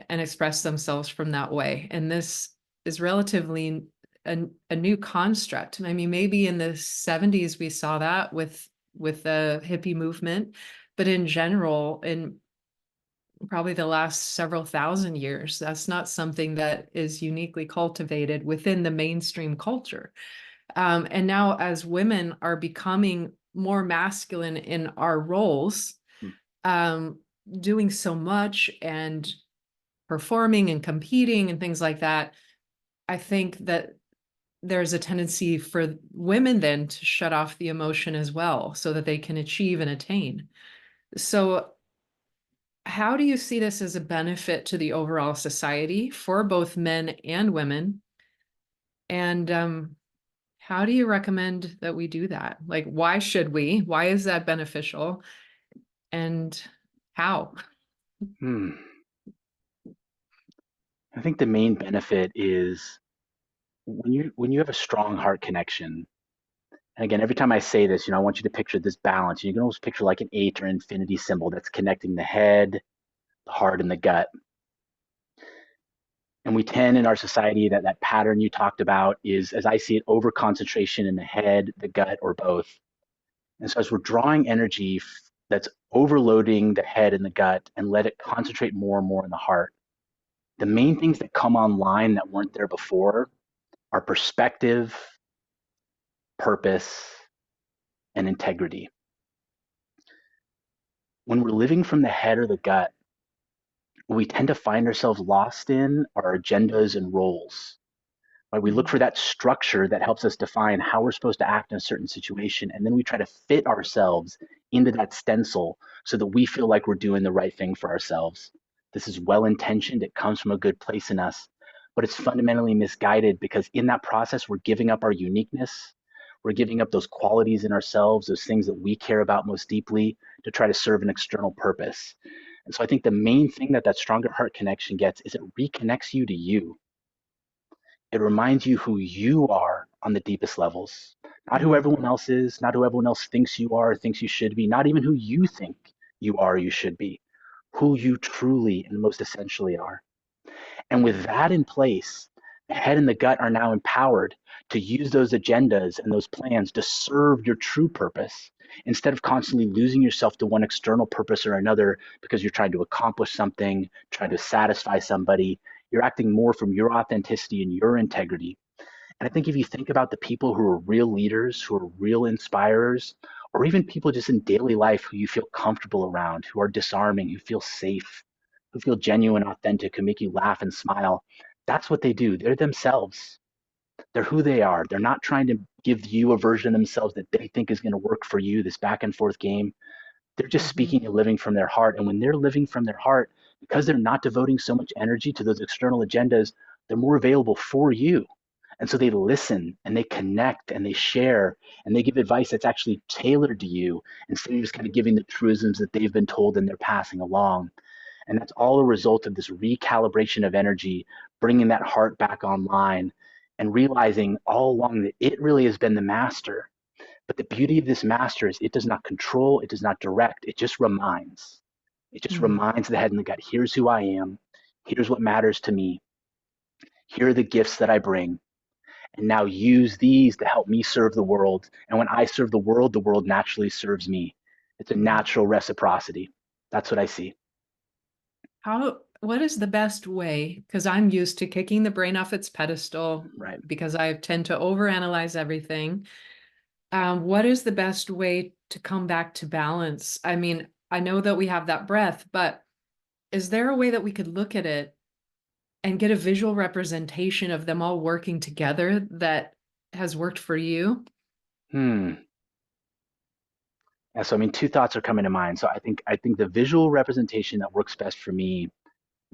and express themselves from that way. And this is relatively a new construct. I mean, maybe in the 70s we saw that with the hippie movement, but in general, in probably the last several thousand years, that's not something that is uniquely cultivated within the mainstream culture. And now, as women are becoming more masculine in our roles, Hmm. um, doing so much and performing and competing and things like that, I think that there's a tendency for women then to shut off the emotion as well so that they can achieve and attain. So, how do you see this as a benefit to the overall society for both men and women? And how do you recommend that we do that? Like, why should we? Why is that beneficial? And how? Hmm. I think the main benefit is when you have a strong heart connection And again, every time I say this, I want you to picture this balance. You can almost picture like an eight or infinity symbol that's connecting the head, the heart, and the gut. And we tend in our society that pattern you talked about is, as I see it, over concentration in the head, the gut, or both. And so as we're drawing energy that's overloading the head and the gut and let it concentrate more and more in the heart, the main things that come online that weren't there before are perspective, purpose, and integrity. When we're living from the head or the gut, we tend to find ourselves lost in our agendas and roles. Right? We look Mhm. for that structure that helps us define how we're supposed to act in a certain situation, and then we try to fit ourselves into that stencil so that we feel like we're doing the right thing for ourselves. This is well intentioned, it comes from a good place in us, but it's fundamentally misguided because in that process, we're giving up our uniqueness. We're giving up those qualities in ourselves, those things that we care about most deeply to try to serve an external purpose. And so I think the main thing that stronger heart connection gets is it reconnects you to you. It reminds you who you are on the deepest levels, not who Mhm. everyone else is, not who everyone else thinks you are, thinks you should be, not even who you think you are, you should be, who you truly and most essentially are. And with that in place, the head and the gut are now empowered to use those agendas and those plans to serve your true purpose instead of constantly losing yourself to one external purpose or another because you're trying to accomplish something, trying to satisfy somebody. You're acting more from your authenticity and your integrity. And I think if you think about the people who are real leaders, who are real inspirers, or even people just in daily life who you feel comfortable around, who are disarming, who feel safe, who feel genuine, authentic, who make you laugh and smile, that's what they do. They're themselves. They're who they are. They're not trying to give you a version of themselves that they think is going to work for you, this back and forth game. They're just Mhm. speaking and living from their heart. And when they're living from their heart, because they're not devoting so much energy to those external agendas, they're more available for you. And so they listen and they connect and they share and they give advice that's actually tailored to you instead of just kind of giving the truisms that they've been told and they're passing along. And that's all a result of this recalibration of energy, bringing that heart back online and realizing all along that it really has been the master. But the beauty of this master is it does not control, it does not direct, it just reminds. It just Mhm. reminds the head and the gut, here's who I am, here's what matters to me, here are the gifts that I bring, and now use these to help me serve the world. And when I serve the world naturally serves me. It's a Mhm. natural reciprocity. That's what I see. What is the best way? Because I'm used to kicking the brain off its pedestal Right. because I tend to overanalyze everything. What is the best way to come back to balance? I mean, I know that we have that breath, but is there a way that we could look at it and get a visual representation of them all working together that has worked for you? Hmm. Yeah, so I mean, two thoughts are coming to mind. So I think the visual representation that works best for me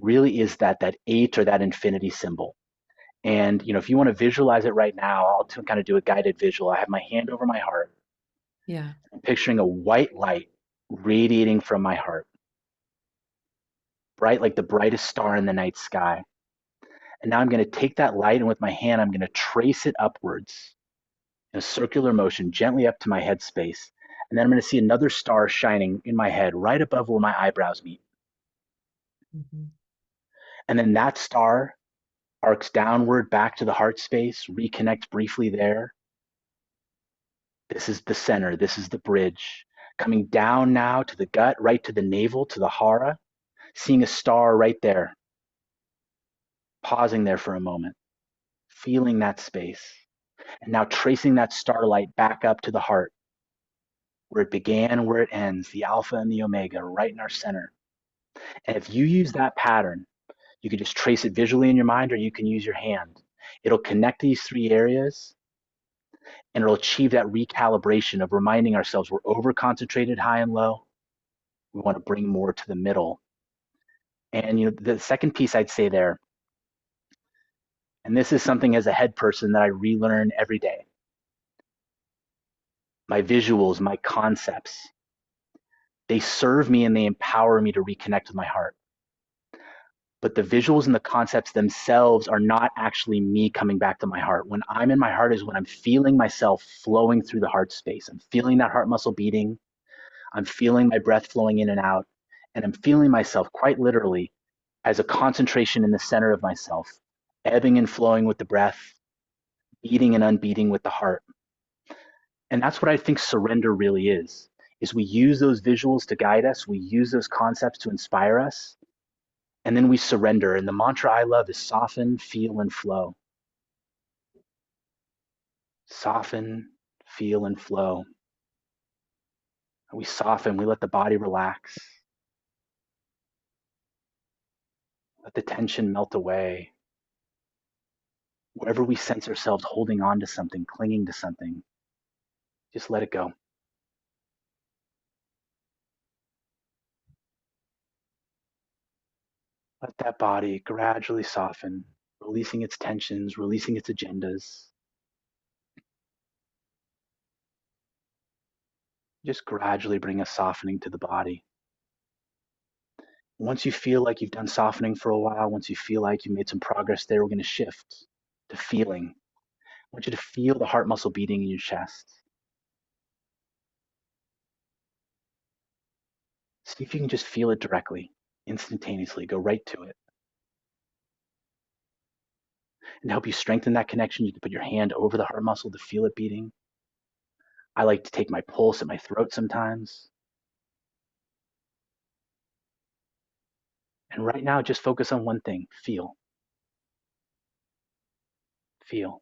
really is that eight or that infinity symbol. And if you want to visualize it right now, I'll kind of do a guided visual. I have my hand over my heart. Yeah. I'm picturing a white light radiating from my heart, bright like the brightest star in the night sky. And now I'm going to take that light and with my hand, I'm going to trace it upwards in a circular motion, gently up to my head space. And then I'm going to see another star shining in my head right above where my eyebrows meet. Mhm. And then that star arcs downward back to the heart space, reconnects briefly there. This is the center. This is the bridge. Coming down now to the gut, right to the navel, to the hara, seeing a star right there, pausing there for a moment, feeling that space. And now tracing that starlight back up to the heart, where it began and where it ends, the alpha and the omega, right in our center. And if you use that pattern, you can just trace it visually in your mind or you can use your hand. It'll connect these three areas and it'll achieve that recalibration of reminding ourselves we're over concentrated high and low. We want to bring more to the middle. And the second piece I'd say there, and this is something as a head person that I relearn every day. My visuals, my concepts, they serve me and they empower me to reconnect with my heart. but the visuals and the concepts themselves are not actually me coming back to my heart. When I'm in my heart is when I'm feeling myself flowing through the heart space. I'm feeling that heart muscle beating. I'm feeling my breath flowing in and out. And I'm feeling myself quite literally as a concentration in the center of myself, ebbing and flowing with the breath, beating and unbeating with the heart. And that's what I think surrender really is we use those visuals to guide us. We use those concepts to inspire us. And then we surrender. And the mantra I love is soften, feel, and flow. Soften, feel, and flow. We soften, we let the body relax, let the tension melt away. Wherever we sense ourselves holding on to something, clinging to something, just let it go. Let that body gradually soften, releasing its tensions, releasing its agendas. Just gradually bring a softening to the body. Once you feel like you've done softening for a while, once you feel like you've made some progress there, we're going to shift to feeling. I want you to feel the heart muscle beating in your chest. See if you can just feel it directly, instantaneously. Go right to it. And to help you strengthen that connection, you can put your hand over the heart muscle to feel it beating. I like to take my pulse at my throat sometimes. And right now, just focus on one thing. Feel. Feel.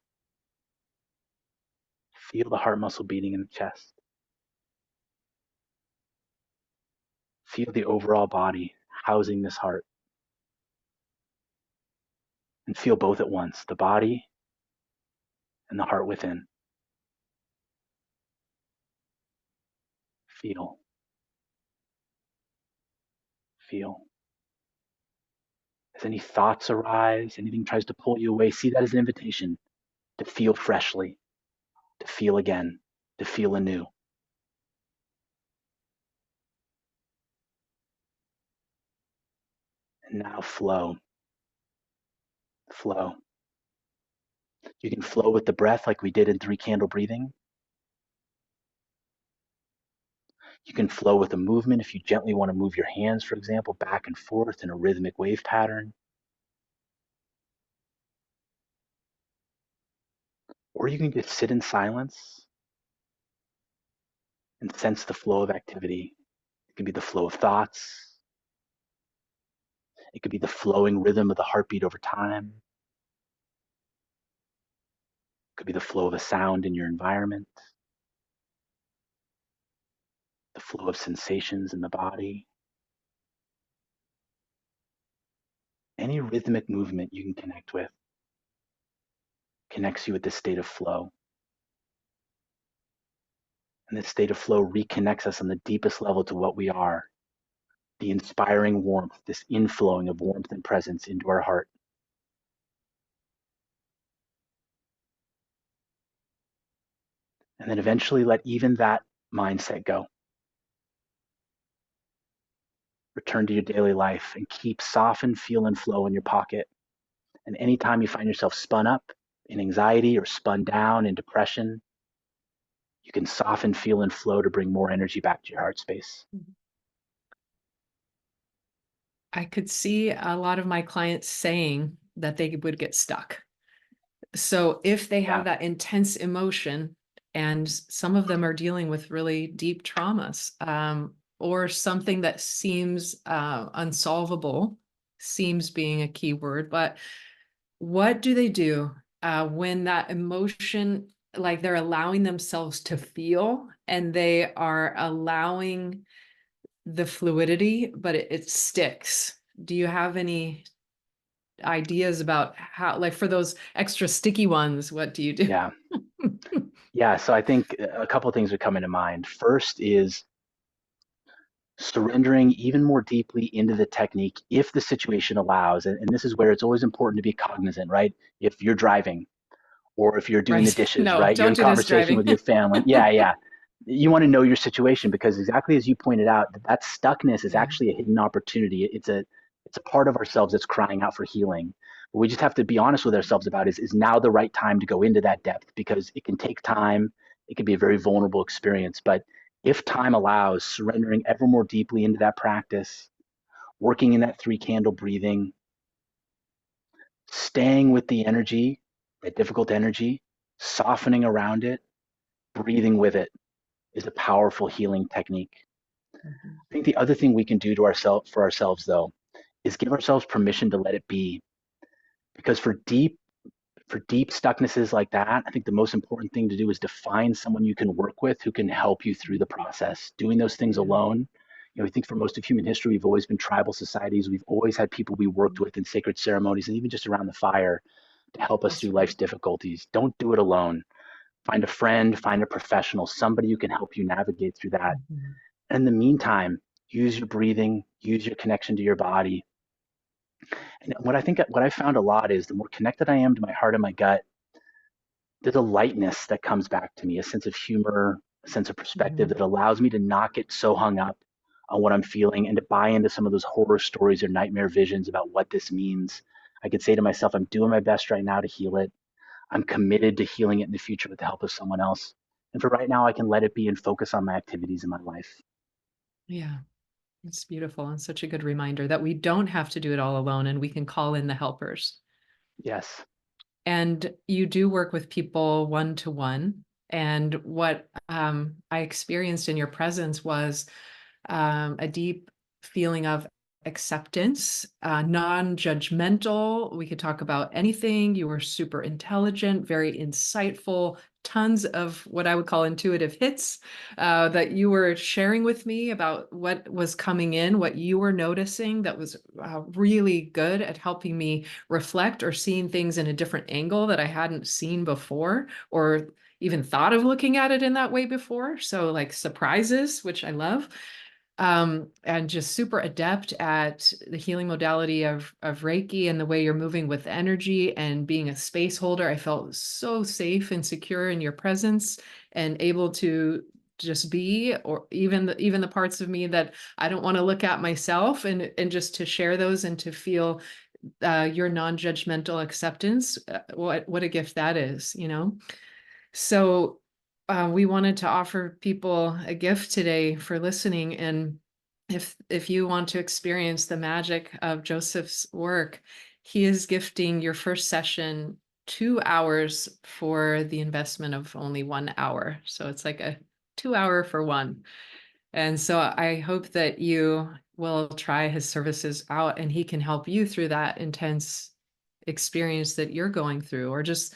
Feel the heart muscle beating in the chest. Feel the overall body housing this heart. And feel both at once, the body and the heart within. Feel. Feel. As any thoughts arise, anything tries to pull you away, see that as an invitation to feel freshly, to feel again, to feel anew. And now flow. Flow. You can flow with the breath like we did in 3 candle breathing. You can flow with a movement if you gently want to move your hands, for example, back and forth in a rhythmic wave pattern. Or you can just sit in silence and sense the flow of activity. It can be the flow of thoughts. It could be the flowing rhythm of the heartbeat over time. It could be the flow of a sound in your environment, the flow of sensations in the body. Any rhythmic movement you can connect with connects you with this state of flow. And this state of flow reconnects us on the deepest level to what we are, the inspiring warmth, this inflowing of warmth and presence into our heart. And then eventually let even that mindset go. Return to your daily life and keep soften, feel, and flow in your pocket. And anytime you find yourself spun up in anxiety or spun down in depression, you can soften, feel, and flow to bring more energy back to your heart space. I could see a lot of my clients saying that they would get stuck. So if they Yeah, have that intense emotion, and some of them are dealing with really deep traumas, or something that seems unsolvable, seems being a key word, but what do they do when that emotion, like they're allowing themselves to feel and they are allowing the fluidity, but it sticks? Do you have any ideas about how, like for those extra sticky ones, what do you do? yeah, yeah. So I think a couple of things would come into mind. First is surrendering even more deeply into the technique if the situation allows. And this is where it's always important to be cognizant, right? If you're driving or if you're doing the Right. dishes, No, right? You're don't in do this conversation with driving. your family. Yeah, yeah. You want to know your situation because exactly as you pointed out, that stuckness is Yeah. actually a hidden opportunity. It's It's a part of ourselves that's crying out for healing. What we just have to be honest with ourselves about is now the right time to go into that depth, because it can take time. It can be a very vulnerable experience. But if time allows, surrendering ever more deeply into that practice, working in that three candle breathing, staying with the energy, that difficult energy, softening around it, breathing with it is a powerful healing technique. Mhm. I think the other thing we can do to ourselves for ourselves though is give ourselves permission to let it be. Because for deep stucknesses like that, I think the most important thing to do is to find someone you can work with who can help you through the process. Doing those things Yeah. alone, I think for most of human history, we've always been tribal societies. We've always had people we worked with in sacred ceremonies and even just around the fire to help us That's through right. life's difficulties. Don't do it alone. Find a friend, find a professional, somebody who can help you navigate through that. Mhm. And in the meantime, use your breathing, use your connection to your body. And what I found a lot is the more connected I am to my heart and my gut, there's a lightness that comes back to me, a sense of humor, a sense of perspective Mhm. that allows me to not get so hung up on what I'm feeling and to buy into some of those horror stories or nightmare visions about what this means. I could say to myself, I'm doing my best right now to heal it. I'm committed to healing it in the future with the help of someone else. And for right now, I can let it be and focus on my activities in my life. Yeah, it's beautiful and such a good reminder that we don't have to do it all alone and we can call in the helpers. Yes. And you do work with people one to one. And what I experienced in your presence was a deep feeling of acceptance, non-judgmental. We could talk about anything. You were super intelligent, very insightful, tons of what I would call intuitive hits that you were sharing with me about what was coming in, what you were noticing that was really good at helping me reflect or seeing things in a different angle that I hadn't seen before or even thought of looking at it in that way before. So like surprises, which I love, and just super adept at the healing modality of Reiki and the way you're moving with energy and being a space holder. I felt so safe and secure in your presence and able to just be, or even the parts of me that I don't want to look at myself, and just to share those and to feel your non-judgmental acceptance. What a gift that is, you know? So we wanted to offer people a gift today for listening. And if you want to experience the magic of Joseph's work, he is gifting your first session 2 hours for the investment of only 1 hour. So it's like a 2 hour for one. And so I hope that you will try his services out and he can help you through that intense experience that you're going through, or just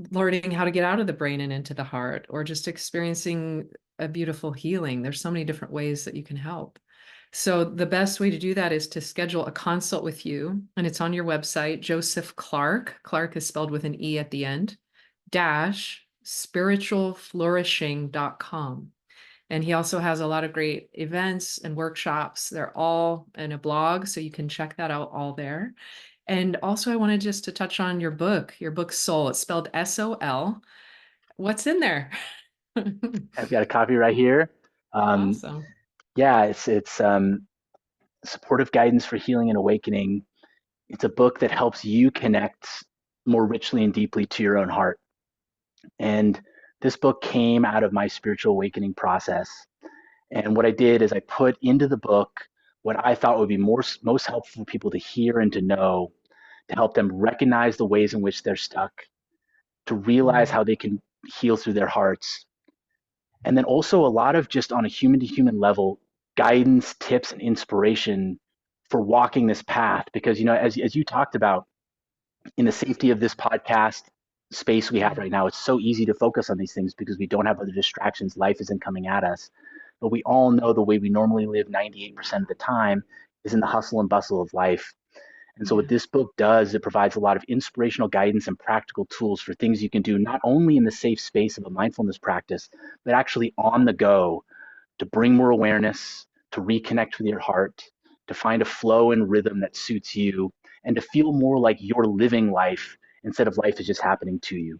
learning how to get out of the brain and into the heart, or just experiencing a beautiful healing. There's so many different ways that you can help. So the best way to do that is to schedule a consult with you, and it's on your website, Joseph Clarke. Clarke is spelled with an E at the end, dash spiritualflourishing.com. And he also has a lot of great events and workshops. They're all in a blog, so you can check that out all there. And also, I wanted just to touch on your book Soul. It's spelled SOL. What's in there? I've got a copy right here. Um, Awesome. yeah, it's supportive guidance for healing and awakening. It's a book that helps you connect more richly and deeply to your own heart. And this book came out of my spiritual awakening process. And what I did is I put into the book what I thought would be most helpful for people to hear and to know, to help them recognize the ways in which they're stuck, to realize Mm, how they can heal through their hearts. And then also a lot of just on a human to human level, guidance, tips, and inspiration for walking this path. Because, as you talked about, in the safety of this podcast space we have yeah, right now, it's so easy to focus on these things because we don't have other distractions. Life isn't coming at us. But we all know the way we normally live 98% of the time is in the hustle and bustle of life. And so, what yeah. this book does, it provides a lot of inspirational guidance and practical tools for things you can do not only in the safe space of a mindfulness practice, but actually on the go to bring more awareness, to reconnect with your heart, to find a flow and rhythm that suits you, and to feel more like you're living life instead of life is just happening to you.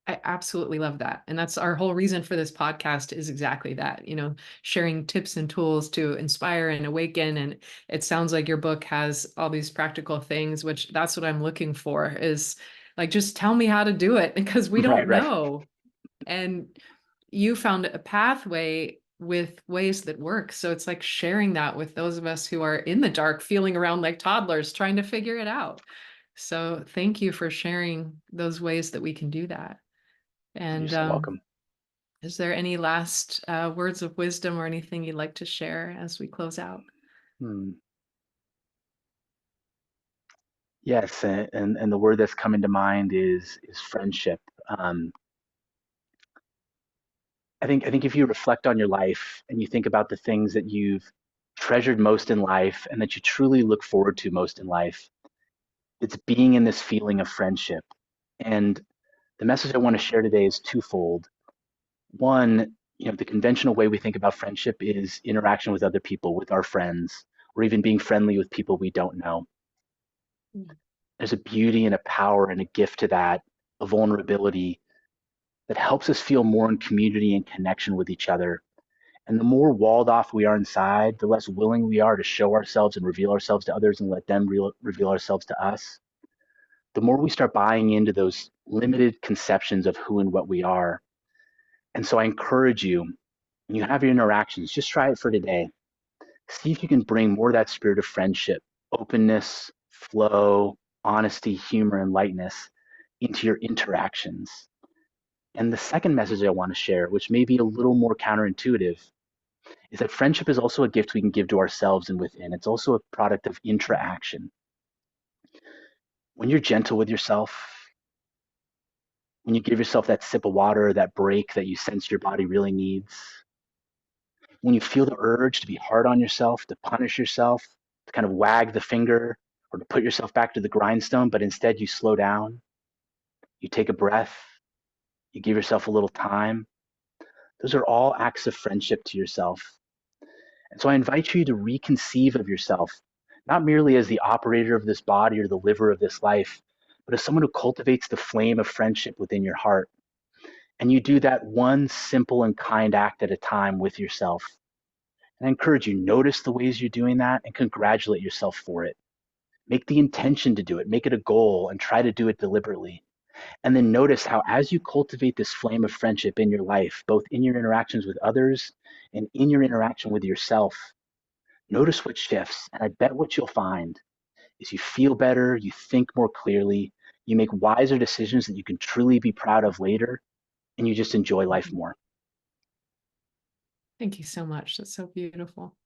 I absolutely love that. And that's our whole reason for this podcast is exactly that, sharing tips and tools to inspire and awaken. And it sounds like your book has all these practical things, which that's what I'm looking for is like, just tell me how to do it because we Right, don't right. know. And you found a pathway with ways that work. So it's like sharing that with those of us who are in the dark, feeling around like toddlers, trying to figure it out. So thank you for sharing those ways that we can do that. You're And so welcome. is there any last words of wisdom or anything you'd like to share as we close out? Hmm. Yes, and the word that's coming to mind is friendship. Um, I think if you reflect on your life and you think about the things that you've treasured most in life and that you truly look forward to most in life, it's being in this feeling of friendship. And the message I want to share today is twofold. One, the conventional way we think about friendship is interaction with other people, with our friends, or even being friendly with people we don't know. Mm. There's a beauty and a power and a gift to that, a vulnerability that helps us feel more in community and connection with each other. And the more walled off we are inside, the less willing we are to show ourselves and reveal ourselves to others and let them reveal ourselves to us. The more we start buying into those limited conceptions of who and what we are. And so I encourage you, when you have your interactions, just try it for today. See if you can bring more of that spirit of friendship, openness, flow, honesty, humor, and lightness into your interactions. And the second message I want to share, which may be a little more counterintuitive, is that friendship is also a gift we can give to ourselves and within. It's also a product of interaction. When you're gentle with yourself, when you give yourself that sip of water, that break that you sense your body really needs, when you feel the urge to be hard on yourself, to punish yourself, to kind of wag the finger or to put yourself back to the grindstone, but instead you slow down, you take a breath, you give yourself a little time. Those are all acts of friendship to yourself. And so I invite you to reconceive of yourself, not merely as the operator of this body or the liver of this life, but as someone who cultivates the flame of friendship within your heart. And you do that one simple and kind act at a time with yourself. And I encourage you, notice the ways you're doing that and congratulate yourself for it. Make the intention to do it, make it a goal, and try to do it deliberately. And then notice how, as you cultivate this flame of friendship in your life, both in your interactions with others and in your interaction with yourself, notice what shifts. And I bet what you'll find is you feel better, you think more clearly, you make wiser decisions that you can truly be proud of later, and you just enjoy life Mhm. more. Thank you so much. That's so beautiful.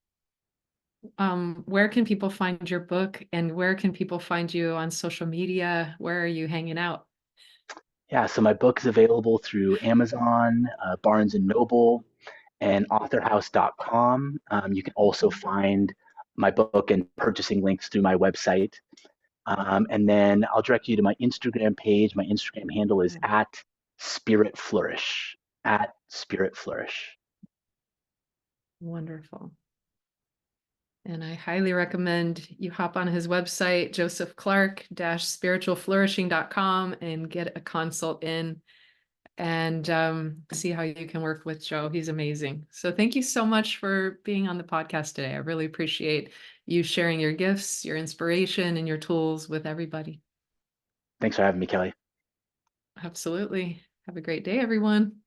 Where can people find your book and where can people find you on social media? Where are you hanging out? Yeah, so my book is available through Amazon, Barnes and Noble, and authorhouse.com. You can also Mhm. find my book and purchasing links through my website. And then I'll direct you to my Instagram page. My Instagram handle is Mm. at Spirit Flourish, at Spirit Flourish. Wonderful. And I highly recommend you hop on his website, Joseph Clarke spiritualflourishing.com, and get a consult in and see how you can work with Joe. He's amazing. So thank you so much for being on the podcast today. I really appreciate you sharing your gifts, your inspiration, and your tools with everybody. Thanks for having me, Kelly. Absolutely. Have a great day, everyone.